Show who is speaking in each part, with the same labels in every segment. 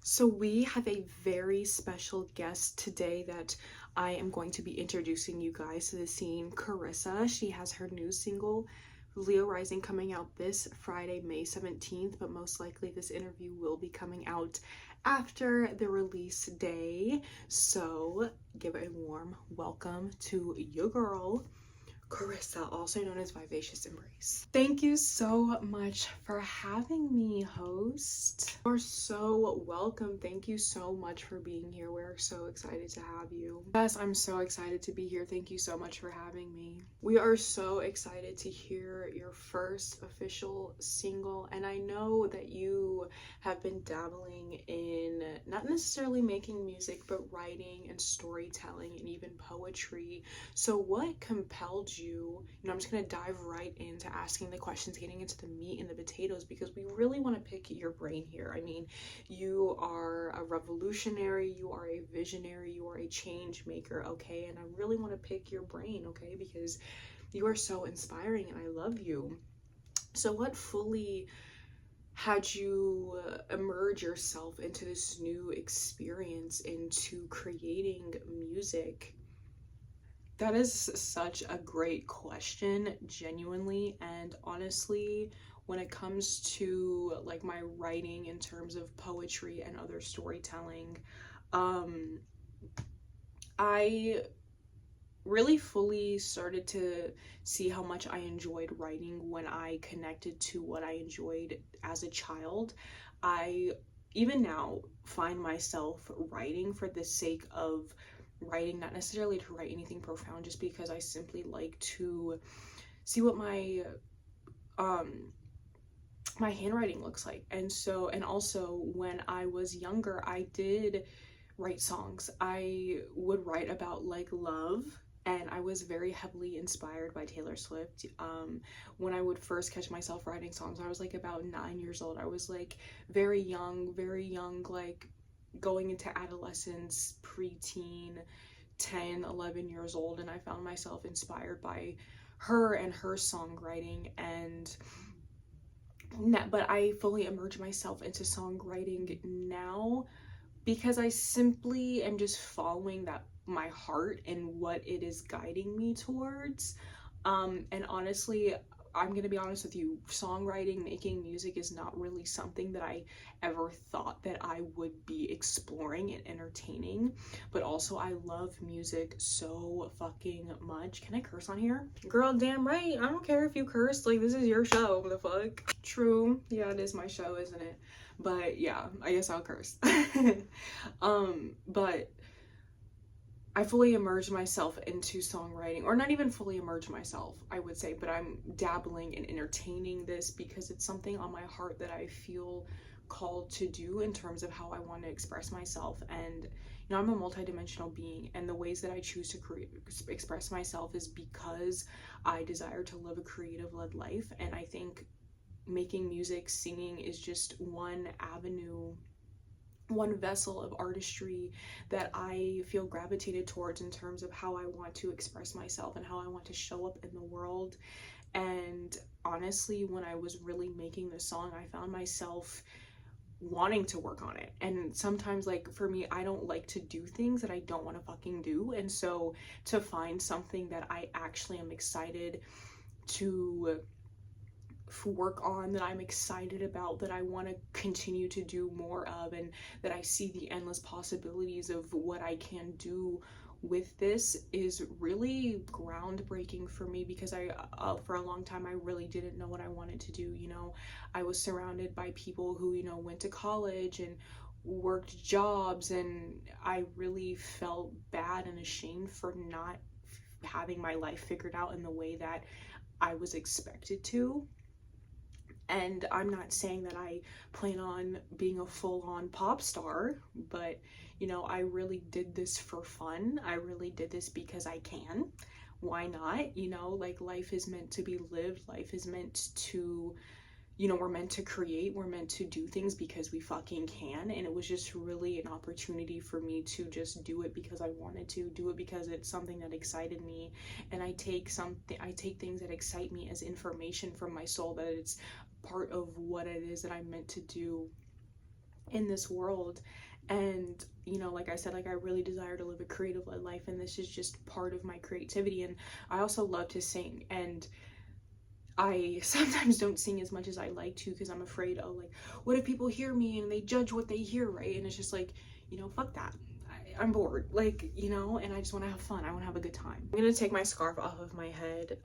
Speaker 1: So we have a very special guest today that I am going to be introducing you guys to the scene, Karissa. She has her new single, Leo Rising, coming out this Friday, May 17th, but most likely this interview will be coming out after the release day. So give a warm welcome to your girl, Karissa, also known as Vivacious Embrace. Thank you so much for having me, host. You're so welcome. Thank you so much for being here. We're so excited to have you. Yes, I'm so excited to be here. Thank you so much for having me. We are so excited to hear your first official single, and I know that you have been dabbling in not necessarily making music, but writing and storytelling and even poetry. So what compelled I'm just going to dive right into asking the questions, getting into the meat and the potatoes, because we really want to pick your brain here. I mean, you are a revolutionary, you are a visionary, you are a change maker, okay? And I really want to pick your brain, okay? Because you are so inspiring and I love you. So what fully had you emerge yourself into this new experience, into creating music? That is such a great question, genuinely. And honestly, when it comes to like my writing in terms of poetry and other storytelling, um, I really fully started to see how much I enjoyed writing when I connected to what I enjoyed as a child. I even now find myself writing for the sake of writing, not necessarily to write anything profound, just because I simply like to see what um my handwriting looks like. And also when I was younger, I did write songs. I would write about like love, and I was very heavily inspired by Taylor Swift. When I would first catch myself writing songs, I was like about 9 years old. I was like very young, like going into adolescence, preteen, 10, 11 years old, and I found myself inspired by her and her songwriting. But I fully immerse myself into songwriting now because I simply am just following that my heart and what it is guiding me towards. And honestly, I'm gonna be honest with you, songwriting, making music is not really something that I ever thought that I would be exploring and entertaining. But also, I love music so fucking much. Can I curse on here? Girl, damn right. I don't care if you curse. Like, this is your show. What the fuck? True. Yeah, it is my show, isn't it? But yeah, I guess I'll curse. But I fully immerse myself into songwriting, or not even fully immerse myself, I would say, but I'm dabbling in entertaining this because it's something on my heart that I feel called to do in terms of how I want to express myself. And I'm a multidimensional being, and the ways that I choose to express myself is because I desire to live a creative led life. And I think making music, singing is just one avenue, one vessel of artistry that I feel gravitated towards in terms of how I want to express myself and how I want to show up in the world. And honestly, when I was really making this song, I found myself wanting to work on it. And sometimes, like, for me, I don't like to do things that I don't want to fucking do. And so to find something that I actually am excited to work on, that I'm excited about, that I want to continue to do more of, and that I see the endless possibilities of what I can do with this, is really groundbreaking for me. Because for a long time, I really didn't know what I wanted to do. I was surrounded by people who, went to college and worked jobs, and I really felt bad and ashamed for not having my life figured out in the way that I was expected to. And I'm not saying that I plan on being a full-on pop star, but I really did this for fun. I really did this because I can. Why not? Like, life is meant to be lived. Life is meant to, we're meant to create, we're meant to do things because we fucking can. And it was just really an opportunity for me to just do it because I wanted to do it, because it's something that excited me. And I take things that excite me as information from my soul, that it's part of what it is that I'm meant to do. in this world. And you know, like I said, like I really desire to live a creative life, and this is just part of my creativity. And I also love to sing, and I sometimes don't sing as much as I like to because I'm afraid, oh, like, what if people hear me and they judge what they hear, right? And it's just like, you know, fuck that. I'm bored, like, you know, and I just want to have fun. I want to have a good time. I'm gonna take my scarf off of my head,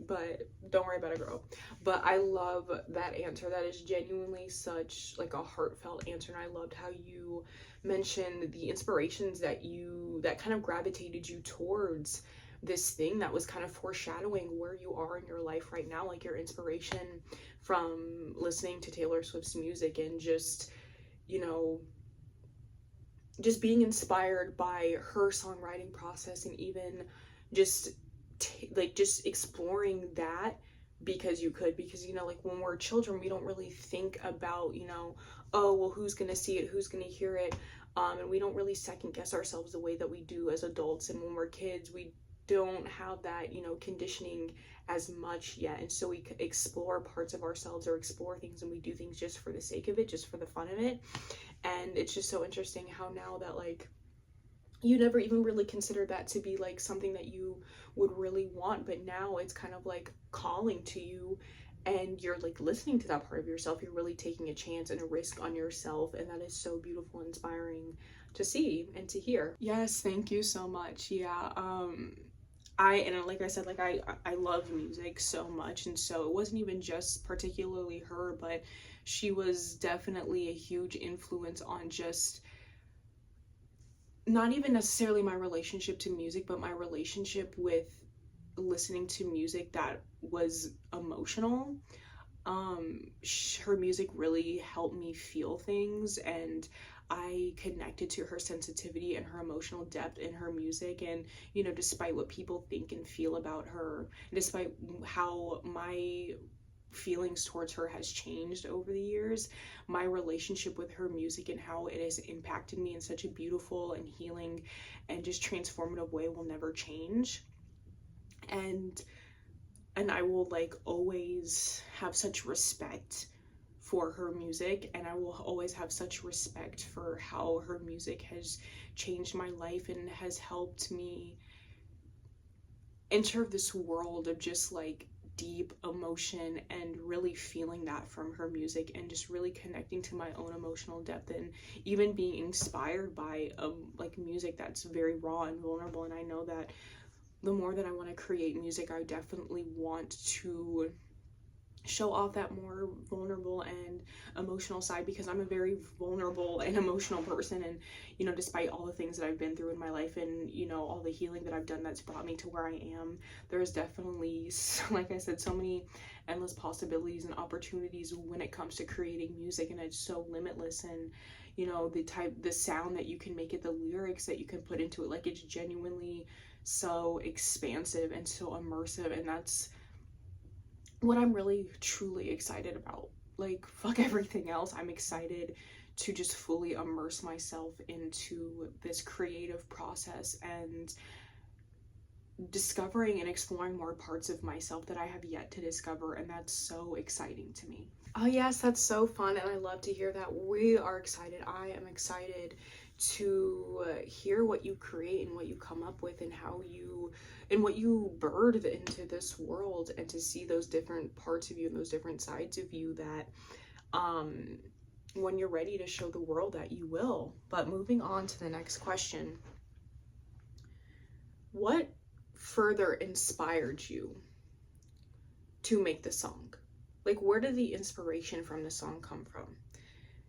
Speaker 1: but don't worry about it, girl. But I love that answer. That is genuinely such like a heartfelt answer, and I loved how you mentioned the inspirations that kind of gravitated you towards this thing that was kind of foreshadowing where you are in your life right now, like your inspiration from listening to Taylor Swift's music and just, you know, just being inspired by her songwriting process, and even just just exploring that because you could, because you know, like when we're children we don't really think about, you know, oh well, who's gonna see it, who's gonna hear it, and we don't really second guess ourselves the way that we do as adults. And when we're kids we don't have that, you know, conditioning as much yet, and so we explore parts of ourselves or explore things, and we do things just for the sake of it, just for the fun of it. And it's just so interesting how now that like you never even really considered that to be like something that you would really want, but now it's kind of like calling to you, and you're like listening to that part of yourself. You're really taking a chance and a risk on yourself, and that is so beautiful and inspiring to see and to hear. Yes, thank you so much. Yeah, and like I said, like I love music so much, and so it wasn't even just particularly her, but she was definitely a huge influence on just not even necessarily my relationship to music, but my relationship with listening to music that was emotional. Her music really helped me feel things, and I connected to her sensitivity and her emotional depth in her music. And you know, despite what people think and feel about her, despite how my feelings towards her has changed over the years, my relationship with her music and how it has impacted me in such a beautiful and healing and just transformative way will never change. And I will like always have such respect for her music, and I will always have such respect for how her music has changed my life and has helped me enter this world of just like deep emotion and really feeling that from her music, and just really connecting to my own emotional depth, and even being inspired by like music that's very raw and vulnerable. And I know that the more that I want to create music, I definitely want to show off that more vulnerable and emotional side, because I'm a very vulnerable and emotional person. And you know, despite all the things that I've been through in my life, and you know, all the healing that I've done that's brought me to where I am, there's definitely, like I said, so many endless possibilities and opportunities when it comes to creating music, and it's so limitless. And you know, the sound that you can make it, the lyrics that you can put into it, like it's genuinely so expansive and so immersive. And that's what I'm really truly excited about. Like, fuck everything else. I'm excited to just fully immerse myself into this creative process and discovering and exploring more parts of myself that I have yet to discover. And that's so exciting to me. Oh yes, that's so fun, and I love to hear that. We are excited. I am excited to hear what you create and what you come up with, and how you and what you birth into this world, and to see those different parts of you and those different sides of you that when you're ready to show the world that you will. But moving on to the next question, what further inspired you to make the song? Like, where did the inspiration from the song come from?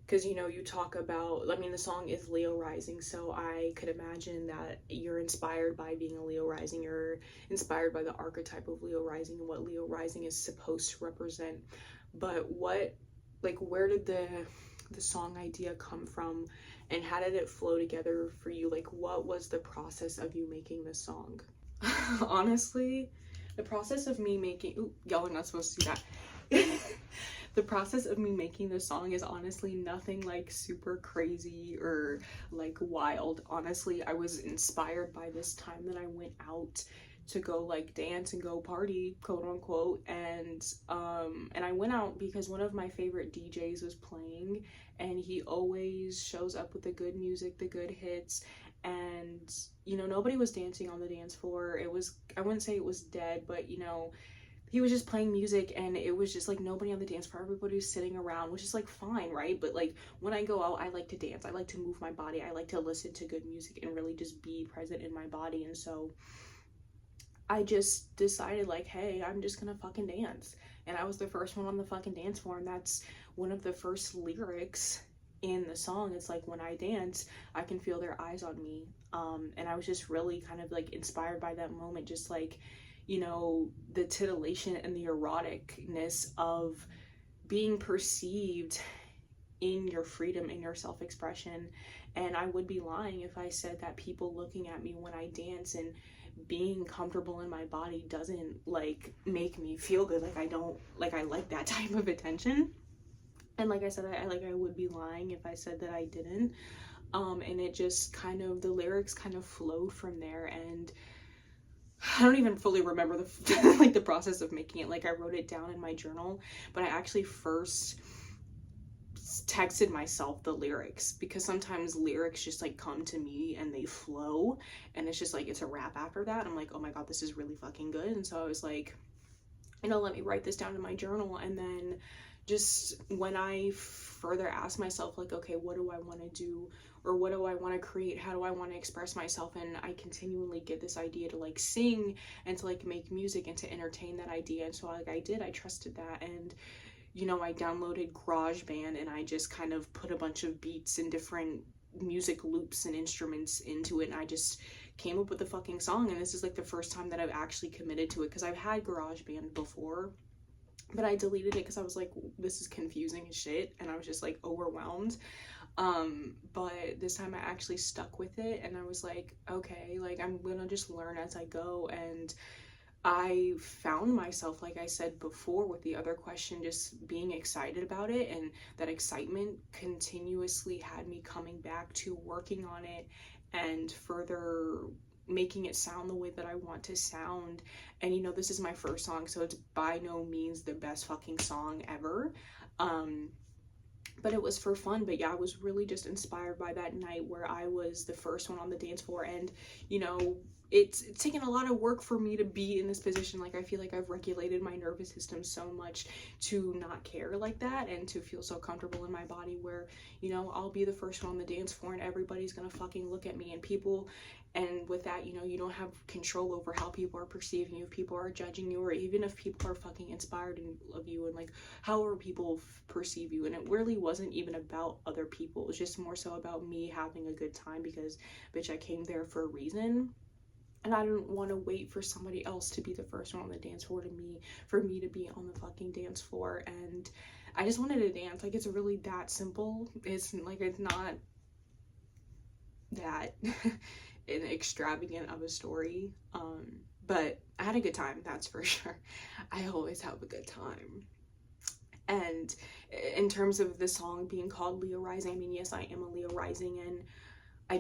Speaker 1: Because you know, you talk about, I mean, the song is Leo rising, so I could imagine that you're inspired by being a Leo rising. You're inspired by the archetype of Leo rising and what Leo rising is supposed to represent. But what, like, where did the song idea come from, and how did it flow together for you? Like, what was the process of you making this song? Honestly, the process of me making, ooh, y'all are not supposed to see that. The process of me making this song is honestly nothing like super crazy or like wild. Honestly, I was inspired by this time that I went out to go like dance and go party, quote unquote. And I went out because one of my favorite DJs was playing, and he always shows up with the good music, the good hits. And you know, nobody was dancing on the dance floor. It was, I wouldn't say it was dead, but you know, he was just playing music, and it was just like nobody on the dance floor. Everybody was sitting around, which is like fine, right? But like when I go out, I like to dance, I like to move my body, I like to listen to good music and really just be present in my body. And so I just decided like, hey, I'm just gonna fucking dance. And I was the first one on the fucking dance floor, and that's one of the first lyrics in the song. It's like, when I dance, I can feel their eyes on me. And I was just really kind of like inspired by that moment, just like, you know, the titillation and the eroticness of being perceived in your freedom, in your self-expression. And I would be lying if I said that people looking at me when I dance and being comfortable in my body doesn't like make me feel good. Like I don't, like I like that type of attention. And like I said, I would be lying if I said that I didn't. And it just kind of, the lyrics kind of flowed from there. And I don't even fully remember the like the process of making it. Like I wrote it down in my journal, but I actually first texted myself the lyrics, because sometimes lyrics just like come to me and they flow, and it's just like, it's a rap after that. I'm like, oh my god, this is really fucking good. And so I was like, you know, let me write this down in my journal. And then just when I further ask myself like, okay, what do I want to do, or what do I want to create, how do I want to express myself, and I continually get this idea to like sing and to like make music and to entertain that idea. And so like I did, I trusted that. And you know, I downloaded GarageBand, and I just kind of put a bunch of beats and different music loops and instruments into it, and I just came up with the fucking song. And this is like the first time that I've actually committed to it, because I've had GarageBand before, but I deleted it because I was like, this is confusing as shit, and I was just like overwhelmed. But this time I actually stuck with it, and I was like, okay, like I'm gonna just learn as I go. And I found myself, like I said before with the other question, just being excited about it, and that excitement continuously had me coming back to working on it and further making it sound the way that I want to sound. And you know, this is my first song, so it's by no means the best fucking song ever. But it was for fun. But yeah, I was really just inspired by that night where I was the first one on the dance floor. And you know, it's taken a lot of work for me to be in this position. Like I feel like I've regulated my nervous system so much to not care like that, and to feel so comfortable in my body where, you know, I'll be the first one on the dance floor and everybody's gonna fucking look at me. And people, and with that, you know, you don't have control over how people are perceiving you, if people are judging you, or even if people are fucking inspired of you, and like however people perceive you. And it really wasn't even about other people, it was just more so about me having a good time, because bitch, I came there for a reason. And I didn't want to wait for somebody else to be the first one on the dance floor for me to be on the fucking dance floor. And I just wanted to dance. Like, it's really that simple. It's like, it's not that an extravagant of a story. But I had a good time, that's for sure. I always have a good time. And in terms of the song being called Leo Rising, I mean, yes, I am a Leo Rising, and I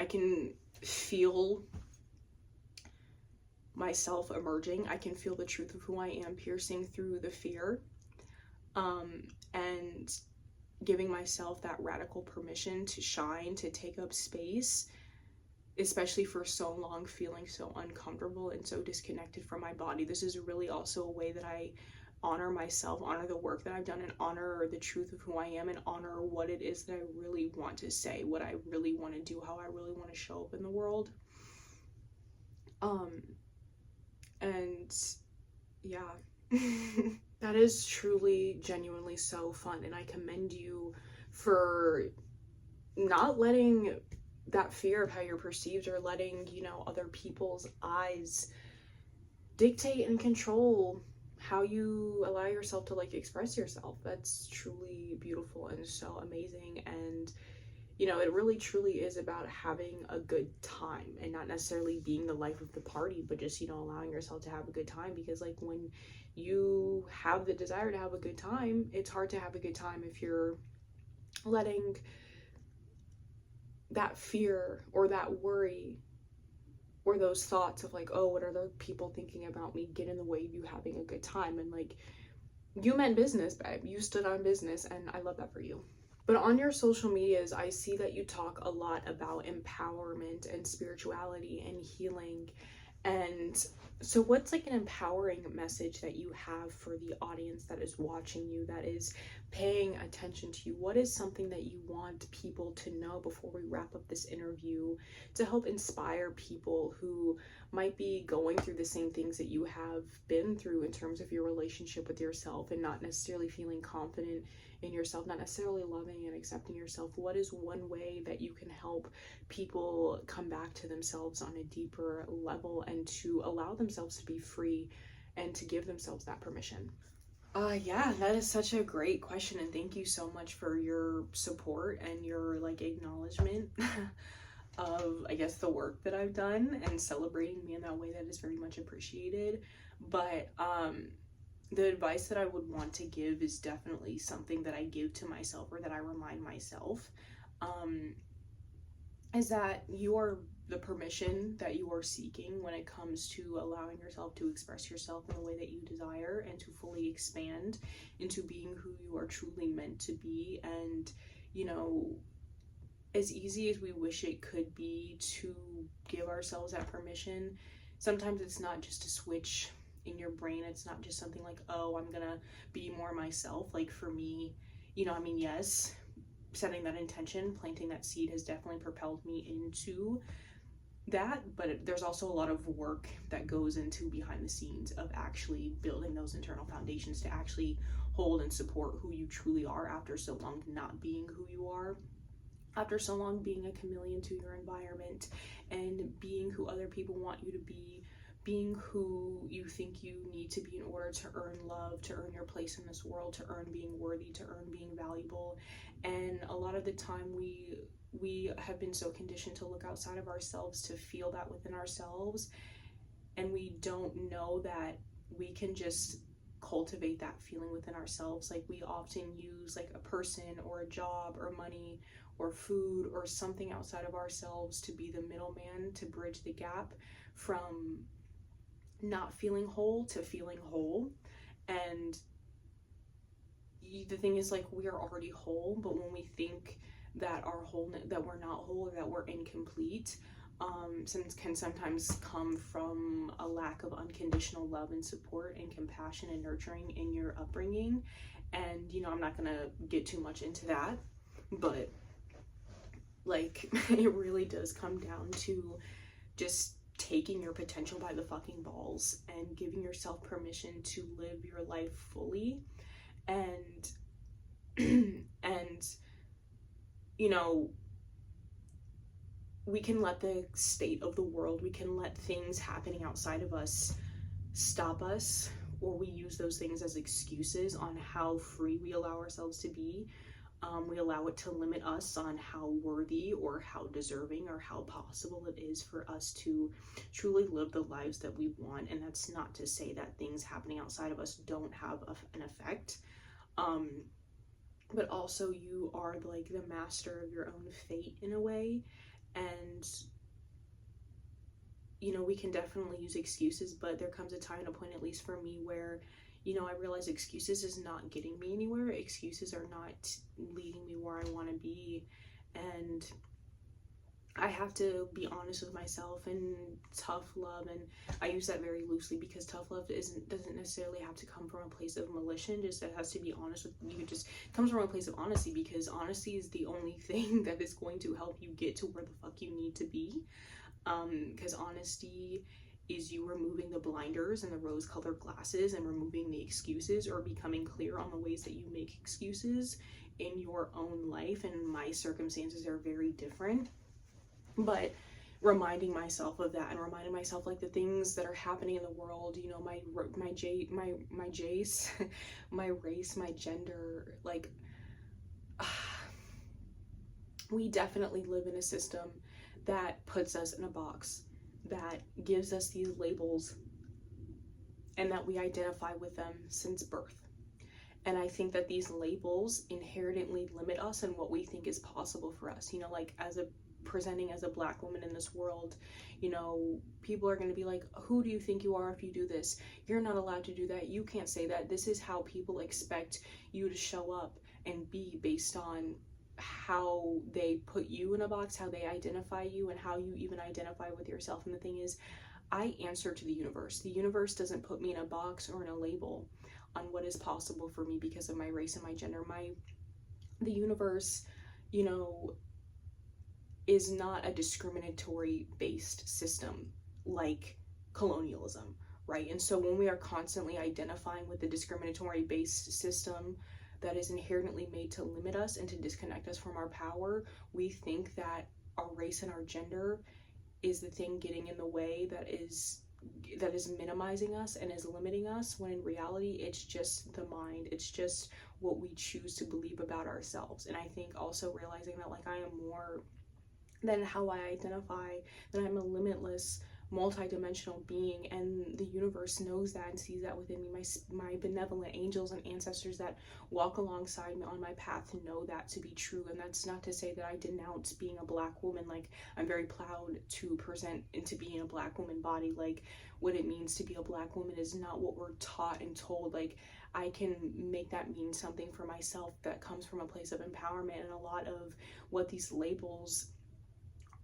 Speaker 1: can feel myself emerging. I can feel the truth of who I am piercing through the fear, and giving myself that radical permission to shine, to take up space, especially for so long feeling so uncomfortable and so disconnected from my body. This is really also a way that I honor myself, honor the work that I've done, and honor the truth of who I am, and honor what it is that I really want to say, what I really want to do, how I really want to show up in the world. And yeah, that is truly, genuinely so fun. And I commend you for not letting that fear of how you're perceived, or letting, you know, other people's eyes dictate and control how you allow yourself to like express yourself. That's truly beautiful and so amazing. And you know, it really truly is about having a good time, and not necessarily being the life of the party, but just, you know, allowing yourself to have a good time. Because like, when you have the desire to have a good time, it's hard to have a good time if you're letting that fear or that worry or those thoughts of like, oh, what are other people thinking about me, get in the way of you having a good time. And like, you meant business, babe. You stood on business, and I love that for you. But on your social medias, I see that you talk a lot about empowerment and spirituality and healing. And so what's like an empowering message that you have for the audience that is watching you, that is paying attention to you? What is something that you want people to know before we wrap up this interview to help inspire people who might be going through the same things that you have been through in terms of your relationship with yourself and not necessarily feeling confident in yourself, not necessarily loving and accepting yourself? What is one way that you can help people come back to themselves on a deeper level and to allow themselves to be free and to give themselves that permission? Yeah, that is such a great question, and thank you so much for your support and your like acknowledgement of, I guess, the work that I've done and celebrating me in that way. That is very much appreciated. But the advice that I would want to give is definitely something that I give to myself, or that I remind myself, is that you are the permission that you are seeking when it comes to allowing yourself to express yourself in the way that you desire and to fully expand into being who you are truly meant to be. And, you know, as easy as we wish it could be to give ourselves that permission, sometimes it's not just a switch in your brain. It's not just something like, oh, I'm gonna be more myself. Like for me, you know, I mean, yes, setting that intention, planting that seed has definitely propelled me into that, but there's also a lot of work that goes into behind the scenes of actually building those internal foundations to actually hold and support who you truly are after so long not being who you are, after so long being a chameleon to your environment and being who other people want you to be, being who you think you need to be in order to earn love, to earn your place in this world, to earn being worthy, to earn being valuable. And a lot of the time we have been so conditioned to look outside of ourselves to feel that within ourselves, and we don't know that we can just cultivate that feeling within ourselves. Like we often use like a person or a job or money or food or something outside of ourselves to be the middleman, to bridge the gap from not feeling whole to feeling whole. And the thing is, like, we are already whole, but when we think that our wholeness, that we're not whole or that we're incomplete, can sometimes come from a lack of unconditional love and support and compassion and nurturing in your upbringing. And, you know, I'm not gonna get too much into that, but like it really does come down to just taking your potential by the fucking balls and giving yourself permission to live your life fully. And and you know, we can let the state of the world, we can let things happening outside of us stop us, or we use those things as excuses on how free we allow ourselves to be. We allow it to limit us on how worthy or how deserving or how possible it is for us to truly live the lives that we want. And that's not to say that things happening outside of us don't have an effect. But also you are like the master of your own fate in a way. And, you know, we can definitely use excuses, but there comes a time and a point, at least for me, where, you know, I realize excuses is not getting me anywhere. Excuses are not leading me where I want to be. And I have to be honest with myself. And tough love, and I use that very loosely because tough love doesn't necessarily have to come from a place of malicious. Just it has to be honest with you. It just comes from a place of honesty, because honesty is the only thing that is going to help you get to where the fuck you need to be. Because honesty is you removing the blinders and the rose-colored glasses and removing the excuses, or becoming clear on the ways that you make excuses in your own life. And my circumstances are very different, but reminding myself of that, and reminding myself like the things that are happening in the world, you know, my jace, my race, my gender, like we definitely live in a system that puts us in a box, that gives us these labels, and that we identify with them since birth. And I think that these labels inherently limit us and what we think is possible for us. You know, like as a presenting as a Black woman in this world, you know, people are going to be like, who do you think you are if you do this? You're not allowed to do that. You can't say that. This is how people expect you to show up and be based on how they put you in a box, how they identify you, and how you even identify with yourself. And the thing is, I answer to the universe. The universe doesn't put me in a box or in a label on what is possible for me because of my race and my gender. The universe, you know, is not a discriminatory based system like colonialism, right? And so when we are constantly identifying with the discriminatory based system that is inherently made to limit us and to disconnect us from our power, we think that our race and our gender is the thing getting in the way that is minimizing us and is limiting us, when in reality it's just the mind, it's just what we choose to believe about ourselves. And I think also realizing that, like, I am more than how I identify, that I'm a limitless, multi-dimensional being, and the universe knows that and sees that within me. My benevolent angels and ancestors that walk alongside me on my path know that to be true. And that's not to say that I denounce being a Black woman. Like, I'm very proud to present into being a Black woman body. Like, what it means to be a Black woman is not what we're taught and told. Like, I can make that mean something for myself that comes from a place of empowerment. And a lot of what these labels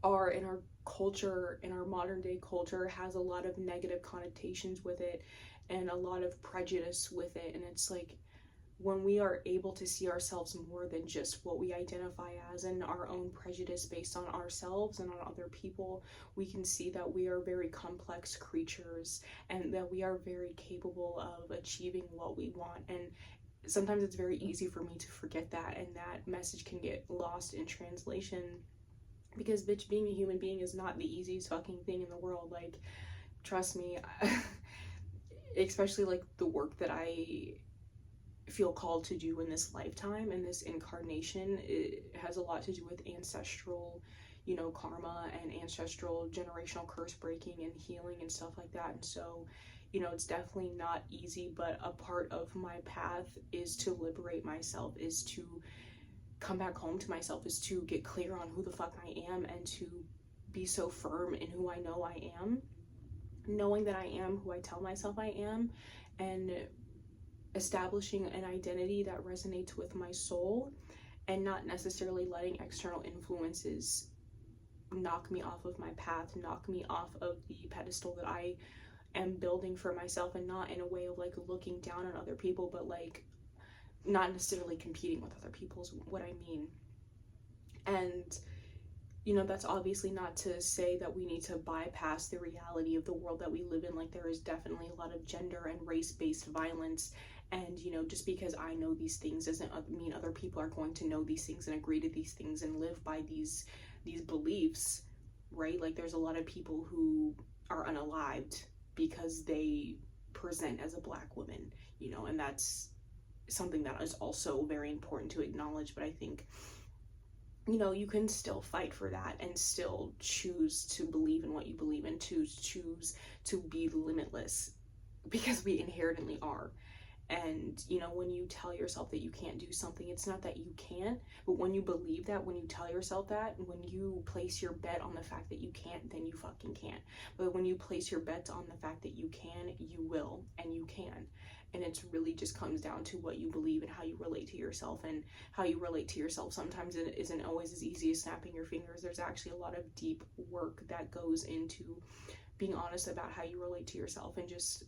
Speaker 1: are in our culture, in our modern day culture, has a lot of negative connotations with it and a lot of prejudice with it. And it's like, when we are able to see ourselves more than just what we identify as and our own prejudice based on ourselves and on other people, we can see that we are very complex creatures and that we are very capable of achieving what we want. And sometimes it's very easy for me to forget that, and that message can get lost in translation. Because, bitch, being a human being is not the easiest fucking thing in the world. Like, trust me, especially like the work that I feel called to do in this lifetime, in this incarnation, it has a lot to do with ancestral, you know, karma and ancestral generational curse breaking and healing and stuff like that. And so, you know, it's definitely not easy, but a part of my path is to liberate myself, is to come back home to myself, is to get clear on who the fuck I am and to be so firm in who I know I am, knowing that I am who I tell myself I am, and establishing an identity that resonates with my soul, and not necessarily letting external influences knock me off of my path, knock me off of the pedestal that I am building for myself, and not in a way of like looking down on other people, but like not necessarily competing with other people is what I mean. And, you know, that's obviously not to say that we need to bypass the reality of the world that we live in. Like, there is definitely a lot of gender and race-based violence. And, you know, just because I know these things doesn't mean other people are going to know these things and agree to these things and live by these beliefs, right? Like, there's a lot of people who are unalived because they present as a Black woman, you know, and that's something that is also very important to acknowledge. But I think, you know, you can still fight for that and still choose to believe in what you believe in, to choose to be limitless, because we inherently are. And, you know, when you tell yourself that you can't do something, it's not that you can't, but when you believe that, when you tell yourself that, when you place your bet on the fact that you can't, then you fucking can't. But when you place your bets on the fact that you can, you will, and you can. And it's really just comes down to what you believe and how you relate to yourself. And how you relate to yourself sometimes it isn't always as easy as snapping your fingers. There's actually a lot of deep work that goes into being honest about how you relate to yourself, and just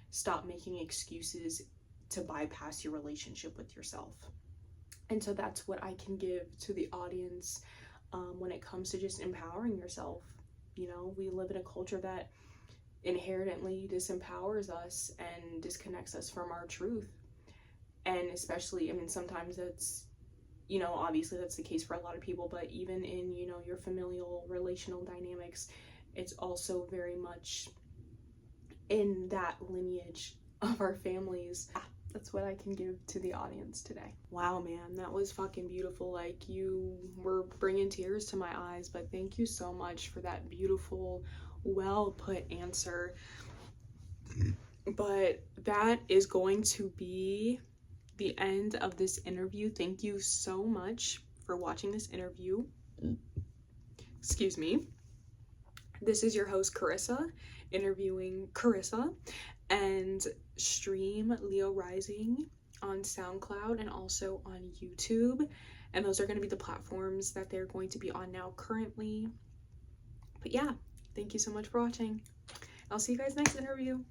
Speaker 1: stop making excuses to bypass your relationship with yourself. And so that's what I can give to the audience when it comes to just empowering yourself. You know, we live in a culture that inherently disempowers us and disconnects us from our truth. And especially, I mean, sometimes that's, you know, obviously that's the case for a lot of people, but even in, you know, your familial relational dynamics, it's also very much in that lineage of our families. That's what I can give to the audience today. Wow, man, that was fucking beautiful. Like, you were bringing tears to my eyes, but thank you so much for that beautiful, well put answer. But that is going to be the end of this interview. Thank you so much for watching this interview. excuse me. This is your host, Karissa, interviewing Karissa, and stream Leo Rising on SoundCloud and also on YouTube. And those are going to be the platforms that they're going to be on now currently. But yeah, thank you so much for watching. I'll see you guys next interview.